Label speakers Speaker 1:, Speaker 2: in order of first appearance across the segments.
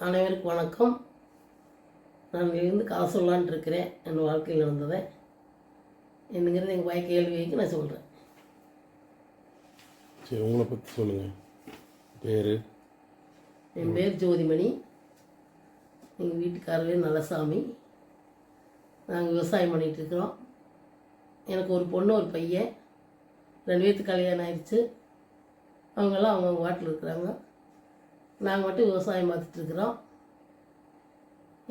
Speaker 1: அனைவருக்கும் வணக்கம். நான் இருந்து கதை சொல்லலான் இருக்கிறேன். என் வாழ்க்கையில் நடந்ததை என்னங்கிறது எங்கள் வாய் கேள்வி வைக்க நான் சொல்கிறேன்.
Speaker 2: சரி, உங்களை பற்றி சொல்லுங்கள். பேர்?
Speaker 1: என் பேர் ஜோதிமணி. எங்கள் வீட்டுக்காரர் நல்லசாமி. நாங்கள் விவசாயம் பண்ணிகிட்ருக்குறோம். எனக்கு ஒரு பொண்ணு ஒரு பையன். 2 பேர்த்துக்கு கல்யாணம் ஆயிடுச்சு. அவங்கெல்லாம் அவங்கவுங்க வாட்டில் இருக்கிறாங்க. நாங்கள் மட்டும் விவசாயம் பார்த்துட்ருக்குறோம்.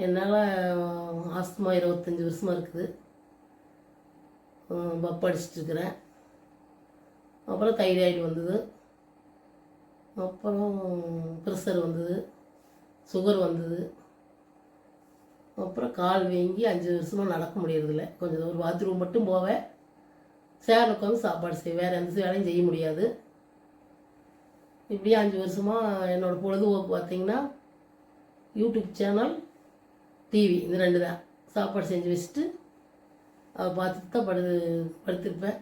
Speaker 1: என்னால் ஆஸ்துமா 25 வருஷமாக இருக்குது. பப் அடிச்சிட்ருக்கிறேன். அப்புறம் தைராய்டு வந்தது. அப்புறம் ப்ரெஷர் வந்தது, சுகர் வந்தது. அப்புறம் கால் வீங்கி 5 வருஷமாக நடக்க முடியறதில்ல. கொஞ்சம் ஒரு பாத்ரூம் மட்டும் போவேன். சேரில் உட்காந்து சாப்பாடு செய்வேன். வேறு எந்த வேலையும் செய்ய முடியாது. இப்படியே 5 வருஷமாக என்னோடய பொழுதுபோக்கு பார்த்திங்கன்னா யூடியூப் சேனல், டிவி, இந்த 2 தான். சாப்பாடு செஞ்சு வச்சுட்டு அதை பார்த்துட்டு தான் படுத்திருப்பேன்.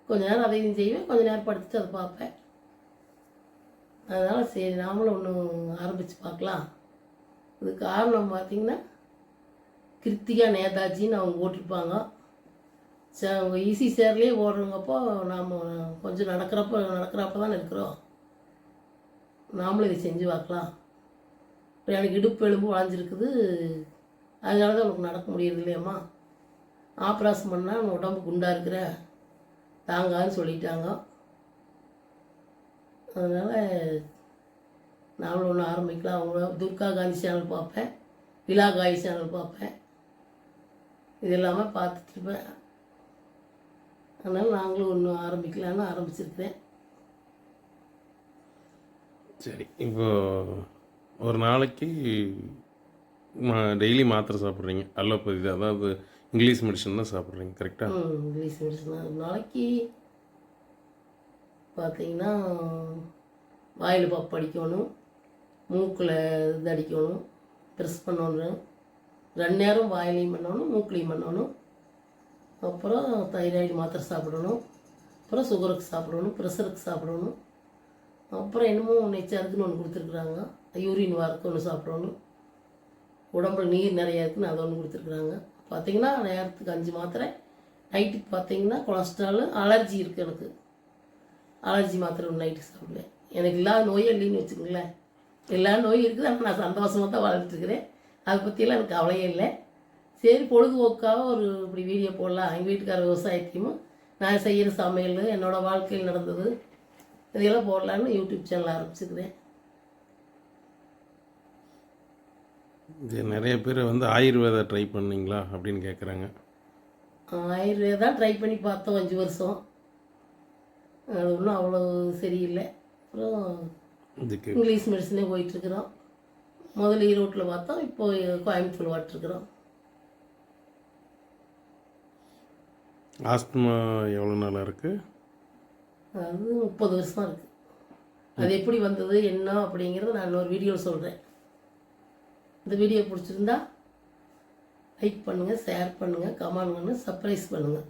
Speaker 1: கொஞ்சம் நேரம் அதையும் செய்வேன், கொஞ்சம் நேரம் படுத்துட்டு அதை பார்ப்பேன். அதனால் சரி, நாமளும் ஒன்று ஆரம்பித்து பார்க்கலாம். இது காரணம் பார்த்திங்கன்னா கிருத்திகா நேதாஜின்னு அவங்க போட்டிருப்பாங்க. அவங்க ஈஸி சேர்லேயே ஓடுறவங்கப்போ நாம் கொஞ்சம் நடக்கிறப்ப தான் இருக்கிறோம். நாமளும் இதை செஞ்சு பார்க்கலாம். இப்போ எனக்கு இடுப்பு எலும்பு வளைஞ்சிருக்குது. அதனால தான் உனக்கு நடக்க முடியறது இல்லையம்மா. ஆப்ரேஷன் பண்ணால் உடம்பு குண்டாக இருக்கிற தாங்கான்னு சொல்லிட்டாங்க. அதனால் நாமளும் ஒன்று ஆரம்பிக்கலாம். அவங்க துர்கா காந்தி சேனல் பார்ப்பேன், விழா காந்தி சேனல் பார்ப்பேன். இது எல்லாமே பார்த்துட்ருப்பேன். அதனால் நாங்களும் ஒன்று ஆரம்பிக்கலான்னு ஆரம்பிச்சிருக்கிறேன்.
Speaker 2: சரி, இப்போ ஒரு நாளைக்கு டெய்லி மாத்திரை சாப்பிட்றீங்க, அலோபதி, அதாவது இங்கிலீஷ் மெடிசன் தான் சாப்பிட்றீங்க, கரெக்டாக?
Speaker 1: இங்கிலீஷ் மெடிசன் தான். ஒரு நாளைக்கு பார்த்தீங்கன்னா வாயில் பப்பு அடிக்கணும், மூக்கில் இது அடிக்கணும், ப்ரெஸ் பண்ணணும். 2 நேரம் வாயிலையும் பண்ணணும், மூக்கிலையும் பண்ணணும். அப்புறம் தைராய்டு மாத்திரை சாப்பிடணும். அப்புறம் சுகருக்கு சாப்பிடணும், ப்ரெஷருக்கு சாப்பிடணும். அப்புறம் என்னமோ நெச்சாருக்குன்னு ஒன்று கொடுத்துருக்குறாங்க. யூரின் வாரத்துக்கு ஒன்று சாப்பிடணும். உடம்புல நீர் நிறையா இருக்குன்னு அதை ஒன்று கொடுத்துருக்குறாங்க. பார்த்திங்கன்னா நேரத்துக்கு 5 மாத்திரை. நைட்டுக்கு பார்த்திங்கன்னா கொலஸ்ட்ரால், அலர்ஜி இருக்குது எனக்கு. அலர்ஜி மாத்திரை ஒன்று நைட்டுக்கு சாப்பிடுவேன். எனக்கு இல்லாத நோயே இல்லைன்னு வச்சுக்கோங்களேன். எல்லா நோயும் இருக்குது, ஆனால் நான் சந்தோஷமாக தான் வாழ்ந்துட்டுருக்கிறேன். அதை பற்றியெல்லாம் எனக்கு கவலையே இல்லை. சரி, பொழுதுபோக்காக ஒரு இப்படி வீடியோ போடலாம். எங்கள் வீட்டுக்கார விவசாயத்தையும் நான் செய்கிற சமையல், என்னோடய வாழ்க்கையில் நடந்தது, இதெல்லாம் போடலான்னு யூடியூப் சேனல் ஆரம்பிச்சுக்கிறேன்.
Speaker 2: இது நிறைய பேர் ஆயுர்வேதா ட்ரை பண்ணிங்களா அப்படின்னு கேட்குறாங்க.
Speaker 1: ஆயுர்வேதா ட்ரை பண்ணி பார்த்தோம் 5 வருஷம். அது ஒன்றும் அவ்வளோ சரியில்லை. அப்புறம்
Speaker 2: இதுக்கு
Speaker 1: இங்கிலீஷ் மெடிசனே போயிட்டுருக்குறோம். முதல்ல ஈரோட்டில் பார்த்தோம், இப்போ கோயம்புத்தூர் வாட்டிருக்குறோம்.
Speaker 2: ஆஸ்துமா எவ்வளோ நாளாக இருக்குது?
Speaker 1: அது 30 வருஷமாக இருக்குது. அது எப்படி வந்தது என்ன அப்படிங்கிறத நான் இன்னொரு வீடியோ சொல்கிறேன். இந்த வீடியோ பிடிச்சிருந்தா லைக் பண்ணுங்கள், ஷேர் பண்ணுங்கள், கமெண்ட் பண்ணுங்கள், சப்ஸ்கிரைப் பண்ணுங்கள்.